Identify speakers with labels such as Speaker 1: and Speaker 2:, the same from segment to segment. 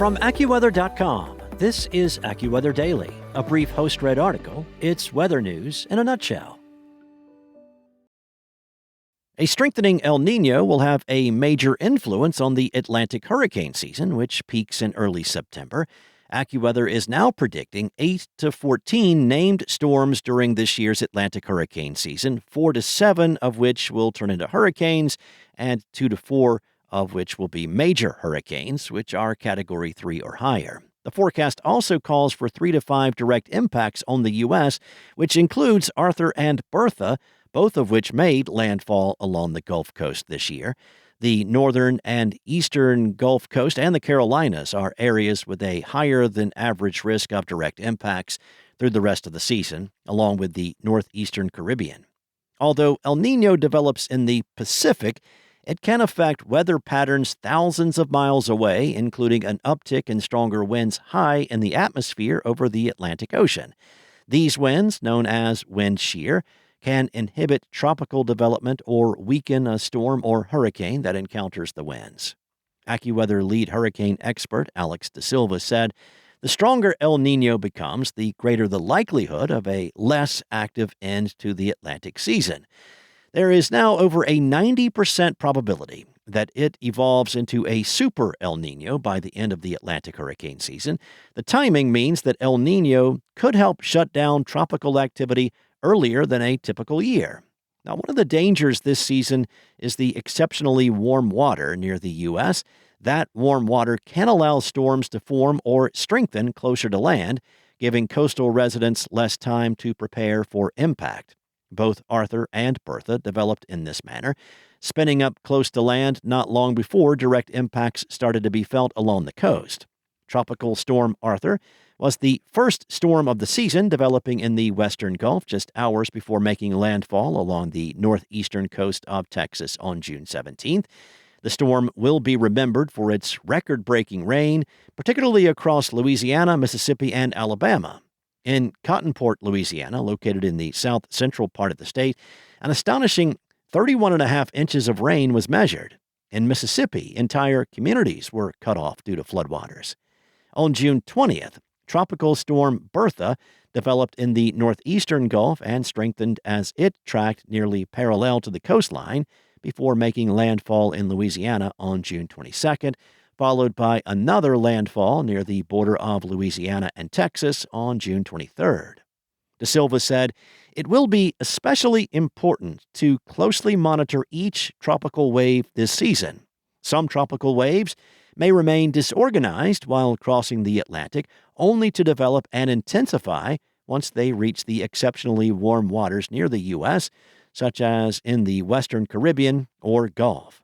Speaker 1: From AccuWeather.com, this is AccuWeather Daily, a brief host-read article. It's weather news in a nutshell. A strengthening El Niño will have a major influence on the Atlantic hurricane season, which peaks in early September. AccuWeather is now predicting 8 to 14 named storms during this year's Atlantic hurricane season, 4 to 7 of which will turn into hurricanes, and 2 to 4 of which will be major hurricanes, which are Category 3 or higher. The forecast also calls for 3 to 5 direct impacts on the U.S., which includes Arthur and Bertha, both of which made landfall along the Gulf Coast this year. The northern and eastern Gulf Coast and the Carolinas are areas with a higher-than-average risk of direct impacts through the rest of the season, along with the northeastern Caribbean. Although El Niño develops in the Pacific, it can affect weather patterns thousands of miles away, including an uptick in stronger winds high in the atmosphere over the Atlantic Ocean. These winds, known as wind shear, can inhibit tropical development or weaken a storm or hurricane that encounters the winds. AccuWeather lead hurricane expert Alex De Silva said, "The stronger El Niño becomes, the greater the likelihood of a less active end to the Atlantic season. There is now over a 90% probability that it evolves into a super El Niño by the end of the Atlantic hurricane season. The timing means that El Niño could help shut down tropical activity earlier than a typical year." Now, one of the dangers this season is the exceptionally warm water near the U.S. That warm water can allow storms to form or strengthen closer to land, giving coastal residents less time to prepare for impact. Both Arthur and Bertha developed in this manner, spinning up close to land not long before direct impacts started to be felt along the coast. Tropical Storm Arthur was the first storm of the season, developing in the western Gulf just hours before making landfall along the northeastern coast of Texas on June 17th. The storm will be remembered for its record-breaking rain, particularly across Louisiana, Mississippi, and Alabama. In Cottonport, Louisiana, located in the south-central part of the state, an astonishing 31.5 inches of rain was measured. In Mississippi, entire communities were cut off due to floodwaters. On June 20th, Tropical Storm Bertha developed in the northeastern Gulf and strengthened as it tracked nearly parallel to the coastline before making landfall in Louisiana on June 22nd, followed by another landfall near the border of Louisiana and Texas on June 23rd. De Silva said, "It will be especially important to closely monitor each tropical wave this season. Some tropical waves may remain disorganized while crossing the Atlantic, only to develop and intensify once they reach the exceptionally warm waters near the U.S., such as in the western Caribbean or Gulf."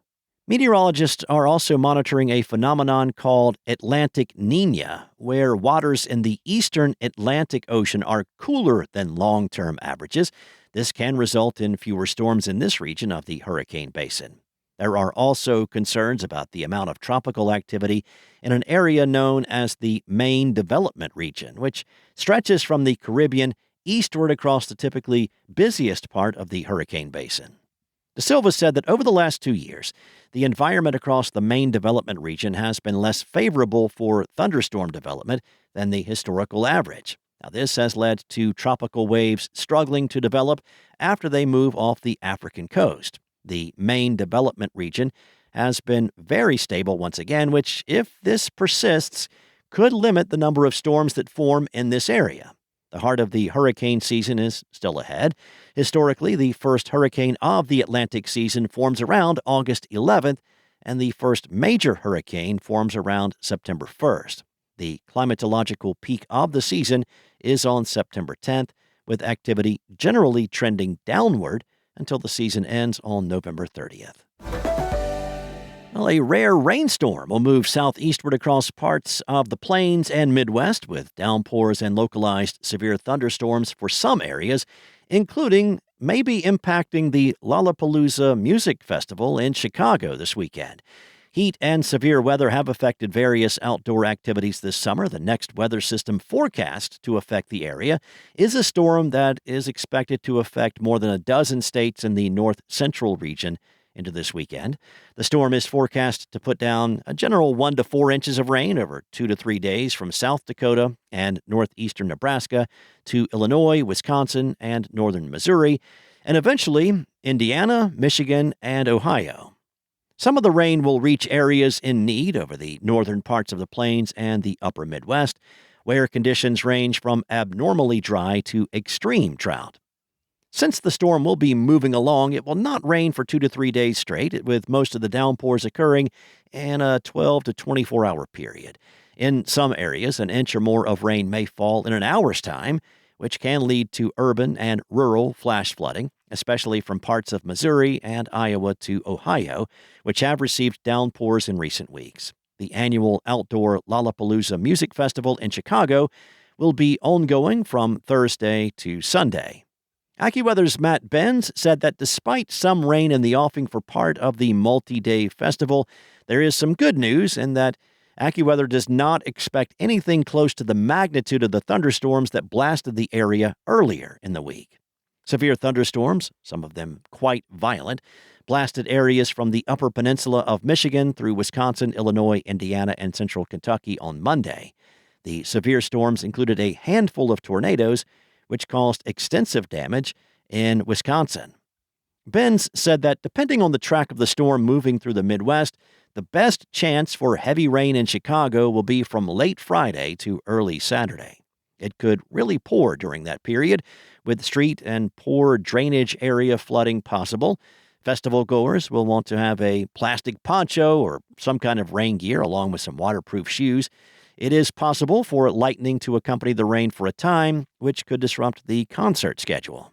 Speaker 1: Meteorologists are also monitoring a phenomenon called Atlantic Niño, where waters in the eastern Atlantic Ocean are cooler than long-term averages. This can result in fewer storms in this region of the hurricane basin. There are also concerns about the amount of tropical activity in an area known as the Main Development Region, which stretches from the Caribbean eastward across the typically busiest part of the hurricane basin. De Silva said that over the last 2 years, the environment across the Main Development Region has been less favorable for thunderstorm development than the historical average. Now, this has led to tropical waves struggling to develop after they move off the African coast. The Main Development Region has been very stable once again, which, if this persists, could limit the number of storms that form in this area. The heart of the hurricane season is still ahead. Historically, the first hurricane of the Atlantic season forms around August 11th, and the first major hurricane forms around September 1st. The climatological peak of the season is on September 10th, with activity generally trending downward until the season ends on November 30th. Well, a rare rainstorm will move southeastward across parts of the plains and Midwest with downpours and localized severe thunderstorms for some areas, including maybe impacting the Lollapalooza Music Festival in Chicago this weekend. Heat and severe weather have affected various outdoor activities this summer. The next weather system forecast to affect the area is a storm that is expected to affect more than a dozen states in the north-central region into this weekend. The storm is forecast to put down a general 1 to 4 inches of rain over 2 to 3 days from South Dakota and northeastern Nebraska to Illinois, Wisconsin, and northern Missouri, and eventually Indiana, Michigan, and Ohio. Some of the rain will reach areas in need over the northern parts of the plains and the upper Midwest, where conditions range from abnormally dry to extreme drought. Since the storm will be moving along, it will not rain for 2 to 3 days straight, with most of the downpours occurring in a 12 to 24-hour period. In some areas, an inch or more of rain may fall in an hour's time, which can lead to urban and rural flash flooding, especially from parts of Missouri and Iowa to Ohio, which have received downpours in recent weeks. The annual outdoor Lollapalooza Music Festival in Chicago will be ongoing from Thursday to Sunday. AccuWeather's Matt Benz said that despite some rain in the offing for part of the multi-day festival, there is some good news in that AccuWeather does not expect anything close to the magnitude of the thunderstorms that blasted the area earlier in the week. Severe thunderstorms, some of them quite violent, blasted areas from the Upper Peninsula of Michigan through Wisconsin, Illinois, Indiana, and central Kentucky on Monday. The severe storms included a handful of tornadoes, which caused extensive damage in Wisconsin. Benz said that depending on the track of the storm moving through the Midwest, the best chance for heavy rain in Chicago will be from late Friday to early Saturday. It could really pour during that period, with street and poor drainage area flooding possible. Festival goers will want to have a plastic poncho or some kind of rain gear along with some waterproof shoes. It is possible for lightning to accompany the rain for a time, which could disrupt the concert schedule.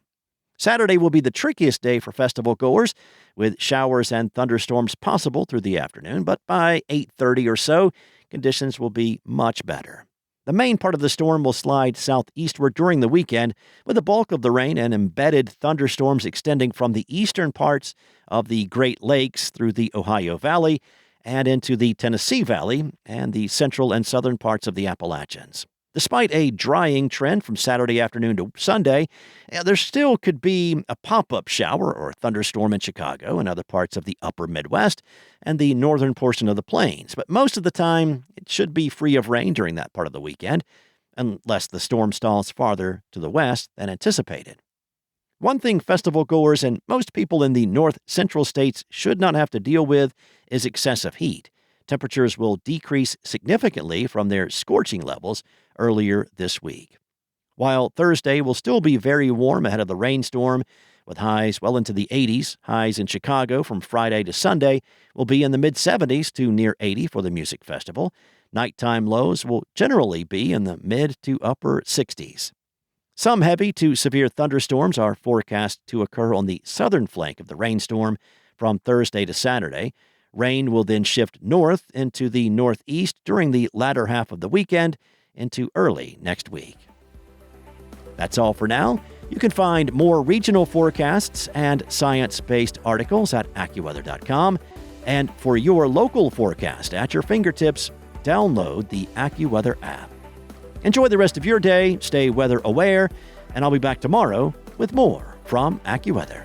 Speaker 1: Saturday will be the trickiest day for festival goers, with showers and thunderstorms possible through the afternoon, but by 8:30 or so, conditions will be much better. The main part of the storm will slide southeastward during the weekend, with the bulk of the rain and embedded thunderstorms extending from the eastern parts of the Great Lakes through the Ohio Valley and into the Tennessee Valley and the central and southern parts of the Appalachians. Despite a drying trend from Saturday afternoon to Sunday, there still could be a pop-up shower or thunderstorm in Chicago and other parts of the upper Midwest and the northern portion of the plains. But most of the time, it should be free of rain during that part of the weekend, unless the storm stalls farther to the west than anticipated. One thing festival goers and most people in the north-central states should not have to deal with is excessive heat. Temperatures will decrease significantly from their scorching levels earlier this week. While Thursday will still be very warm ahead of the rainstorm, with highs well into the 80s, highs in Chicago from Friday to Sunday will be in the mid-70s to near 80 for the music festival. Nighttime lows will generally be in the mid to upper 60s. Some heavy to severe thunderstorms are forecast to occur on the southern flank of the rainstorm from Thursday to Saturday. Rain will then shift north into the northeast during the latter half of the weekend into early next week. That's all for now. You can find more regional forecasts and science-based articles at AccuWeather.com. And for your local forecast at your fingertips, download the AccuWeather app. Enjoy the rest of your day, stay weather aware, and I'll be back tomorrow with more from AccuWeather.